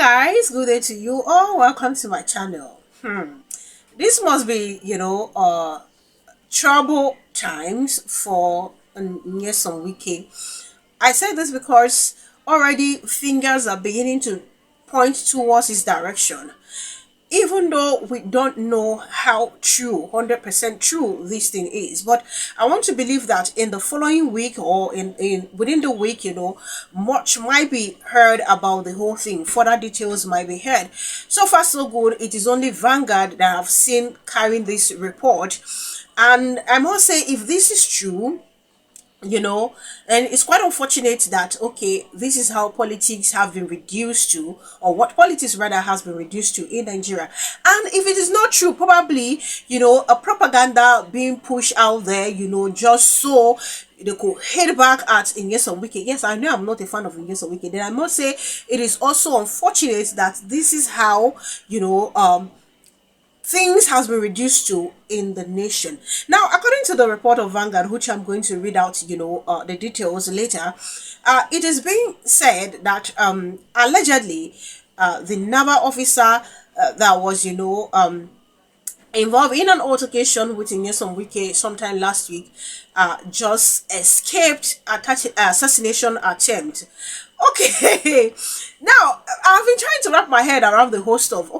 Guys, good day to you all. Welcome to my channel. This must be, trouble times for some Wike. I say this because already fingers are beginning to point towards his direction. Even though we don't know how true, 100% true this thing is, but I want to believe that in the following week or in within the week, much might be heard about the whole thing. Further details might be heard. So far, so good. It is only Vanguard that I've seen carrying this report, and I must say, if this is true, and it's quite unfortunate that this is how politics have been reduced to, or what politics rather has been reduced to in Nigeria. And if it is not true, probably a propaganda being pushed out there, just so they could head back at Nyesom Wike. Yes, I know I'm not a fan of Nyesom Wike. Then I must say it is also unfortunate that this is how things has been reduced to in the nation. Now, according to the report of Vanguard, which I'm going to read out, the details later, it is being said that allegedly the naval officer that was, involved in an altercation with Nyesom Wike sometime last week, just escaped assassination attempt. Okay, now I've been trying to wrap my head around the whole stuff.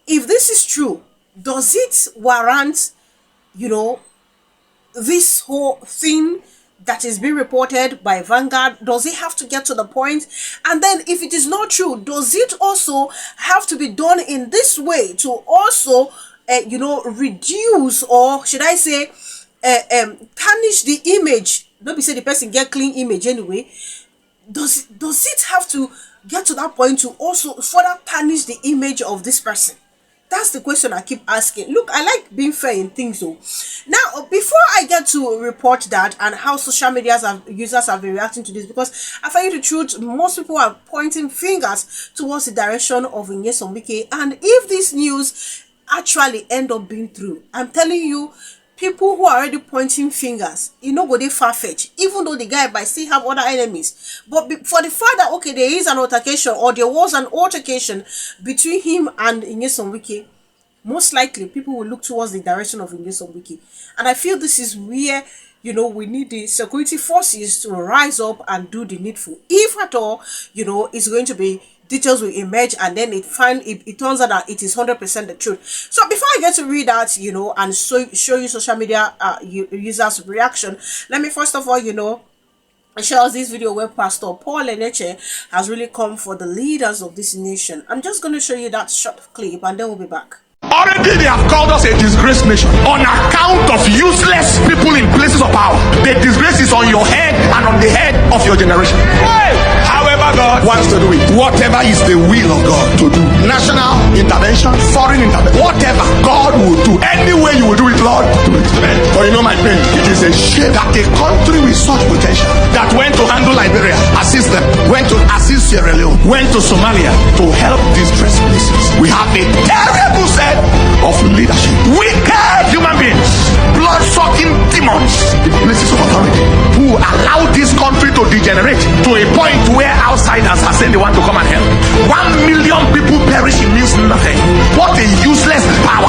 If this is true, does it warrant, this whole thing that is being reported by Vanguard? Does it have to get to the point? And then if it is not true, does it also have to be done in this way to also, reduce, or should I say, tarnish the image? Don't be say the person get clean image anyway. Does it have to get to that point to also further tarnish the image of this person? That's the question I keep asking. Look, I like being fair in things though. Now, before I get to report that and how social media users have been reacting to this, because I find the truth, most people are pointing fingers towards the direction of Nyesom Wike. And if this news actually end up being true, I'm telling you, people who are already pointing fingers, go they far-fetched, even though the guy might still have other enemies. But for the fact that there is an altercation, or there was an altercation between him and Nyesom Wike, most likely people will look towards the direction of Nyesom Wike. And I feel this is where we need the security forces to rise up and do the needful. If at all, it's going to be details will emerge, and then it turns out that it is 100% the truth. So before I get to read that, and show you social media users' reaction, let me first of all, share us this video where Pastor Paul Eneche has really come for the leaders of this nation. I'm just going to show you that short clip, and then we'll be back. Already they have called us a disgraced nation on account of useless people in places of power. The disgrace is on your head and on the head of your generation. However God wants to do it, whatever is the will of God to do, national intervention, foreign intervention, whatever God will do, any way you will do it, Lord, do it. But my friend, it is a shame that a country with such potential that went to handle Liberia, assist them, went to assist Sierra Leone, went to Somalia to help distressed places. We have a terrible set of leadership, wicked human beings, blood-sucking demons in places of authority, who allow this country to degenerate to a point where outsiders are saying they want to come and help. 1 million people perishing means nothing. What a useless power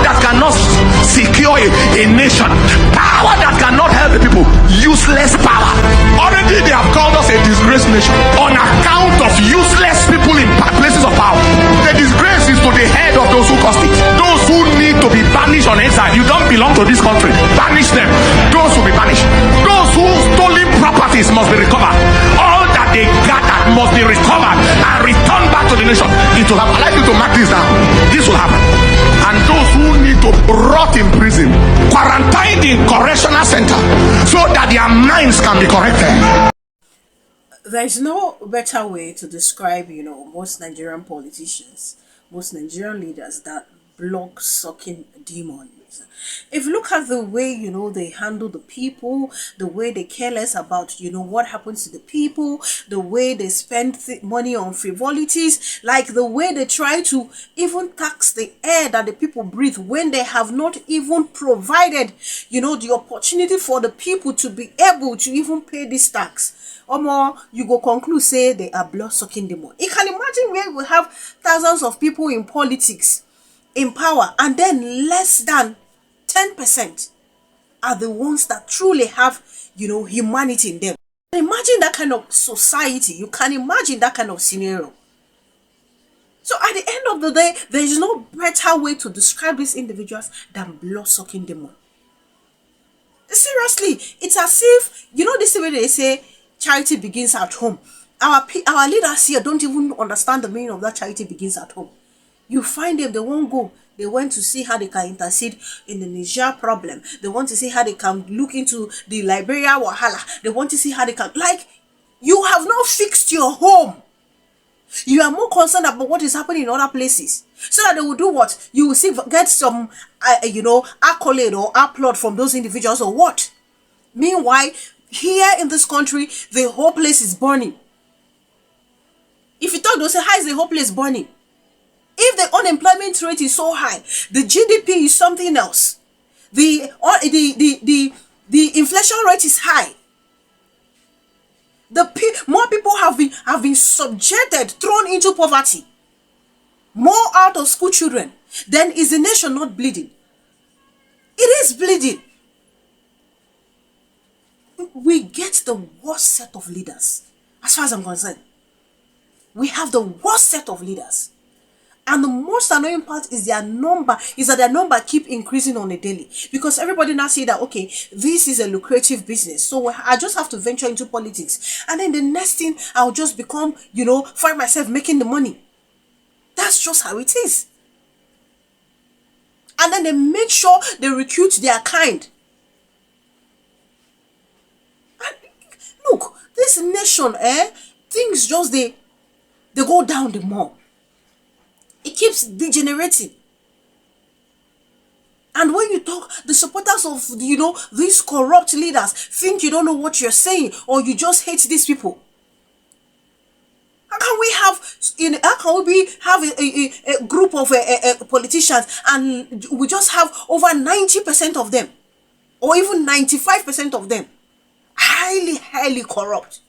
that cannot secure a nation, power that cannot help the people. Useless power. Already they have called us a disgraced nation on account of useless people in places of power. The disgrace is to the head of those who caused it. Those who need to be banished on exile. You don't belong to this country, banish them. Those will be banished. Those who stolen properties must be recovered. All that they gathered must be recovered and returned back to the nation. It will happen. I'd like you to mark this down. This will happen. And those who need to rot in prison, quarantined in correctional center, so that their minds can be corrected. There's no better way to describe, most Nigerian politicians, most Nigerian leaders, that blood-sucking demons. If you look at the way, they handle the people, the way they care less about, what happens to the people, the way they spend money on frivolities, like the way they try to even tax the air that the people breathe when they have not even provided, the opportunity for the people to be able to even pay this tax. Omo, you go conclude say they are blood-sucking demon. You can imagine where we have thousands of people in politics, in power, and then less than 10% are the ones that truly have, humanity in them. Imagine that kind of society. You can imagine that kind of scenario. So at the end of the day, there is no better way to describe these individuals than blood-sucking demon. Seriously, it's as if, this way they say charity begins at home. Our leaders here don't even understand the meaning of that charity begins at home. You find them, they won't go. They want to see how they can intercede in the Niger problem. They want to see how they can look into the Liberia Wahala. They want to see how they can, you have not fixed your home. You are more concerned about what is happening in other places. So that they will do what? You will see, get some, accolade or applaud from those individuals or what? Meanwhile, here in this country, the whole place is burning. If you talk, they'll say, how is the whole place burning? If the unemployment rate is so high, the GDP is something else. The inflation rate is high. More people have been subjected, thrown into poverty. More out of school children. Then is the nation not bleeding? It is bleeding. We get the worst set of leaders. As far as I'm concerned, we have the worst set of leaders. And the most annoying part is that their number keep increasing on a daily. Because everybody now say that, okay, this is a lucrative business. So I just have to venture into politics. And then the next thing, I'll just become, find myself making the money. That's just how it is. And then they make sure they recruit their kind. And look, this nation, things just, they go down the more. It keeps degenerating. And when you talk, the supporters of, these corrupt leaders think you don't know what you're saying or you just hate these people. How can we have a group of politicians and we just have over 90% of them or even 95% of them highly, highly corrupt?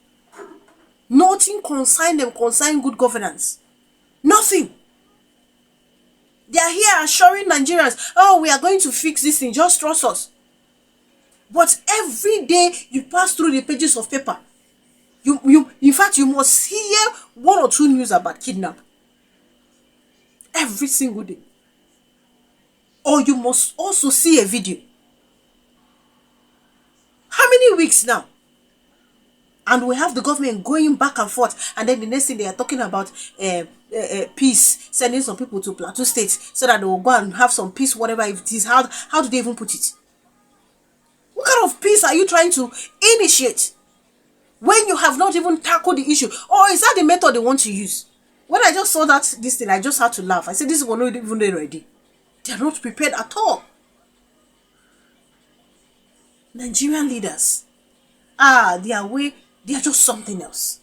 Nothing concern them, concern good governance. Nothing. They are here assuring Nigerians, oh, we are going to fix this thing, just trust us. But every day you pass through the pages of paper, in fact, you must hear one or two news about kidnap. Every single day. Or you must also see a video. How many weeks now? And we have the government going back and forth. And then the next thing they are talking about peace, sending some people to Plateau State so that they will go and have some peace, whatever it is. How do they even put it? What kind of peace are you trying to initiate when you have not even tackled the issue? Or is that the method they want to use? When I just saw this thing, I just had to laugh. I said, this was not even ready. They are not prepared at all. Nigerian leaders, their way, they are just something else.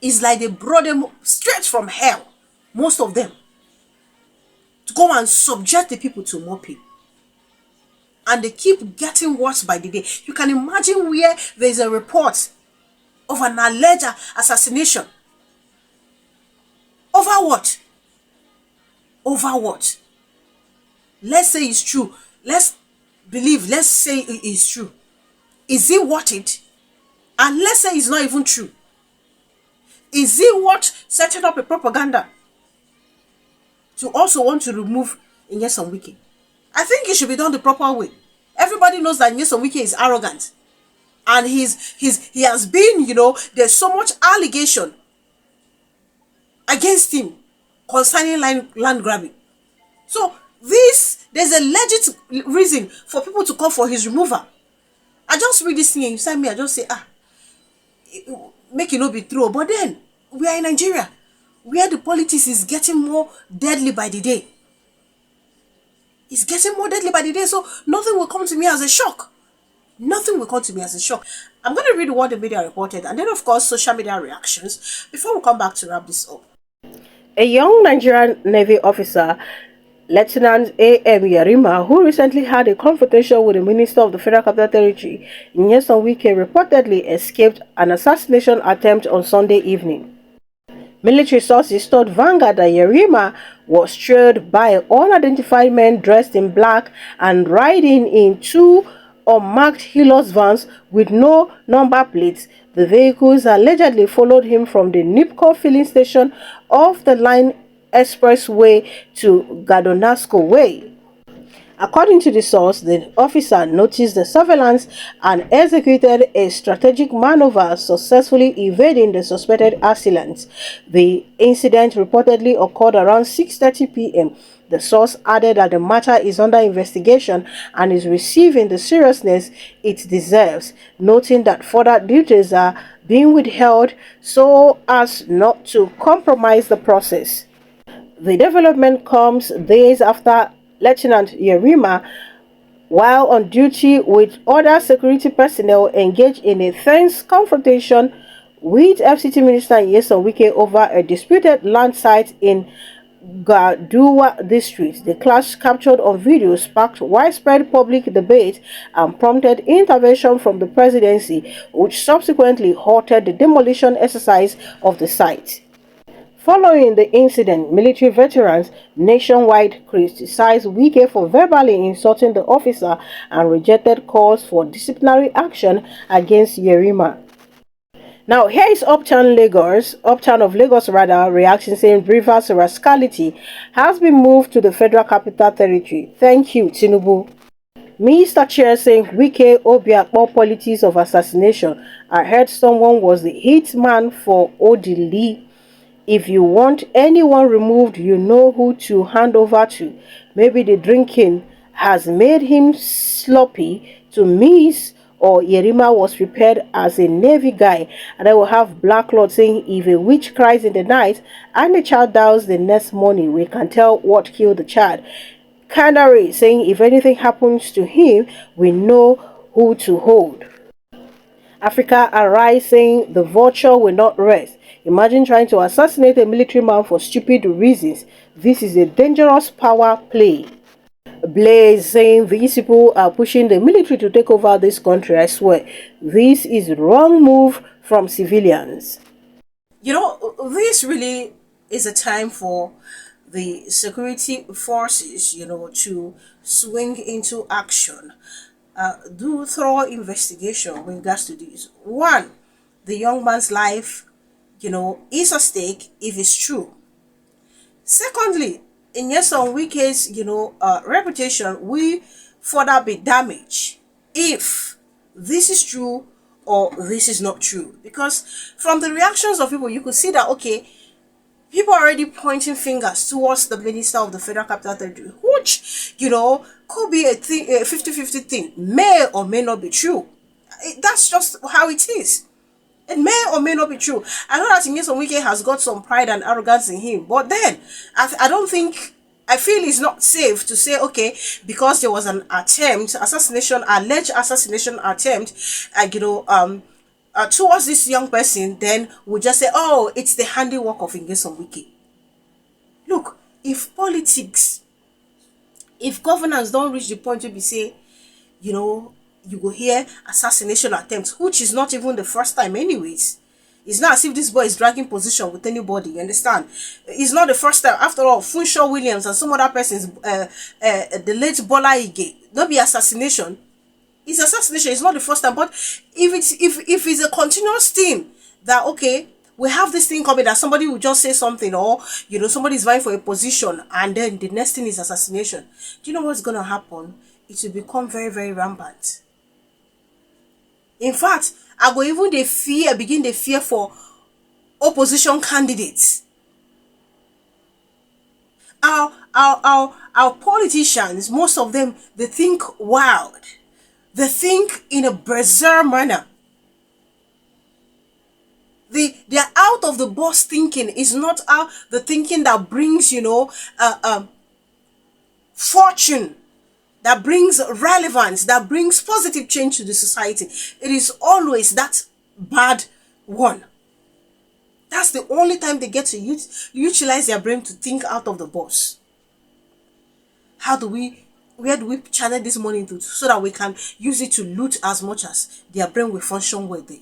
It's like they brought them straight from hell, most of them, to go and subject the people to more pain. And they keep getting worse by the day. You can imagine where there's a report of an alleged assassination. Over what? Over what? Let's say it's true. Let's say it is true. Is it worth it? And let's say it's not even true. Is it worth setting up a propaganda to also want to remove Nyesom Wike? I think it should be done the proper way. Everybody knows that Nyesom Wike is arrogant. And he has been, there's so much allegation against him concerning land grabbing. So there's a legit reason for people to call for his removal. I just read this thing and you send me, I just say, make it not be true. But then, we are in Nigeria, where the politics is getting more deadly by the day. It's getting more deadly by the day, so nothing will come to me as a shock. Nothing will come to me as a shock. I'm going to read what the media reported, and then, of course, social media reactions, before we come back to wrap this up. A young Nigerian Navy officer Lieutenant A.M. Yerima, who recently had a confrontation with the Minister of the Federal Capital Territory, Min.On Wike, reportedly escaped an assassination attempt on Sunday evening. Military sources told Vanguard that Yerima was trailed by unidentified men dressed in black and riding in two unmarked Hilux vans with no number plates. The vehicles allegedly followed him from the Nipco filling station off the line expressway to Gadonasco Way. According to the source, the officer noticed the surveillance and executed a strategic maneuver, successfully evading the suspected assailants. The incident reportedly occurred around 6:30 p.m. The source added that the matter is under investigation and is receiving the seriousness it deserves, noting that further details are being withheld so as not to compromise the process. The development comes days after Lieutenant Yerima, while on duty with other security personnel, engaged in a tense confrontation with FCT Minister Min.On Wike over a disputed land site in Gaduwa district. The clash, captured on video, sparked widespread public debate and prompted intervention from the presidency, which subsequently halted the demolition exercise of the site. Following the incident, military veterans nationwide criticized Wike for verbally insulting the officer and rejected calls for disciplinary action against Yerima. Now, here is Uptown of Lagos reacting, saying Rivers rascality has been moved to the Federal Capital Territory. Thank you, Tinubu. Mr. Chair saying Wike Obiakpo politics of assassination. I heard someone was the hitman for Odili. If you want anyone removed, you know who to hand over to. Maybe the drinking has made him sloppy to miss, or Yerima was prepared as a Navy guy. And I will have Black Lord saying if a witch cries in the night and the child dies the next morning, we can tell what killed the child. Canary saying if anything happens to him, we know who to hold. Africa Arise saying the vulture will not rest. Imagine trying to assassinate a military man for stupid reasons. This is a dangerous power play. Blaze saying these people are pushing the military to take over this country. I swear, this is wrong move from civilians. You know, this really is a time for the security forces, to swing into action. Do thorough investigation with regards to this. One, the young man's life, is at stake if it's true. Secondly, in Min.On Wike's, reputation will further be damaged if this is true or this is not true. Because from the reactions of people, you could see that, okay, people are already pointing fingers towards the Minister of the Federal Capital Territory, which, could be a 50-50 thing, may or may not be true. That's just how it is. It may or may not be true. I know that Min.On Wike has got some pride and arrogance in him, but then I feel it's not safe to say, okay, because there was an alleged assassination attempt, towards this young person, then we just say, oh, it's the handiwork of Min.On Wike. Look, if governance don't reach the point to be say, you go hear assassination attempts, which is not even the first time anyways. It's not as if this boy is dragging position with anybody, you understand? It's not the first time. After all, Funshaw Williams and some other persons, the late Bola Ige, not be assassination. It's assassination. It's not the first time. But if it's a continuous thing that, okay, we have this thing coming that somebody will just say something, or somebody is vying for a position and then the next thing is assassination, do you know what's going to happen? It will become very, very rampant. In fact, I go even begin the fear for opposition candidates. Our politicians, most of them, they think wild. They think in a bizarre manner. Their out of the box thinking is not the thinking that brings, fortune, that brings relevance, that brings positive change to the society. It is always that bad one. That's the only time they get to utilize their brain to think out of the box. where do we channel this money into so that we can use it to loot as much as their brain will function well there?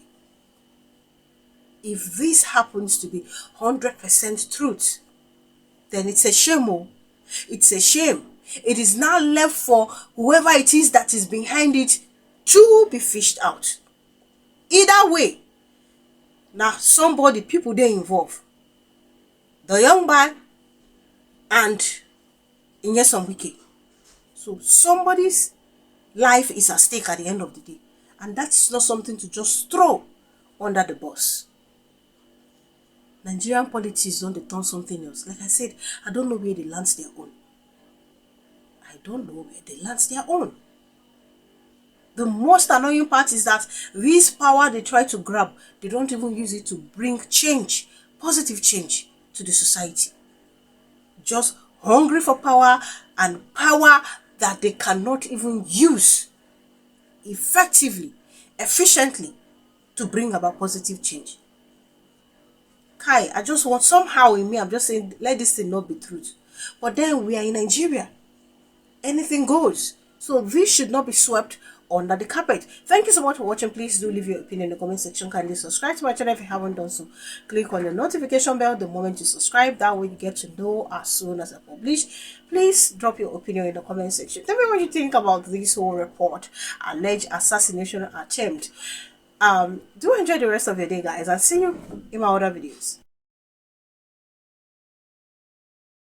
If this happens to be 100% truth, then it's a shame. Oh, it's a shame. It is now left for whoever it is that is behind it to be fished out. Either way, now people they involve. The young man and some Wike. So somebody's life is at stake at the end of the day. And that's not something to just throw under the bus. Nigerian politics don't turn something else. Like I said, I don't know where they land their own. I don't know where they land their own. The most annoying part is that this power they try to grab, they don't even use it to bring change, positive change to the society. Just hungry for power, and power that they cannot even use effectively, efficiently to bring about positive change. Kai, I just want, somehow in me, I'm just saying, let this thing not be truth. But then we are in Nigeria. Anything goes. So this should not be swept under the carpet. Thank you so much for watching. Please do leave your opinion in the comment section. Kindly subscribe to my channel if you haven't done so. Click on the notification bell the moment you subscribe. That way you get to know as soon as I publish. Please drop your opinion in the comment section. Tell me what you think about this whole report, alleged assassination attempt. Do enjoy the rest of your day, guys. I'll see you in my other videos.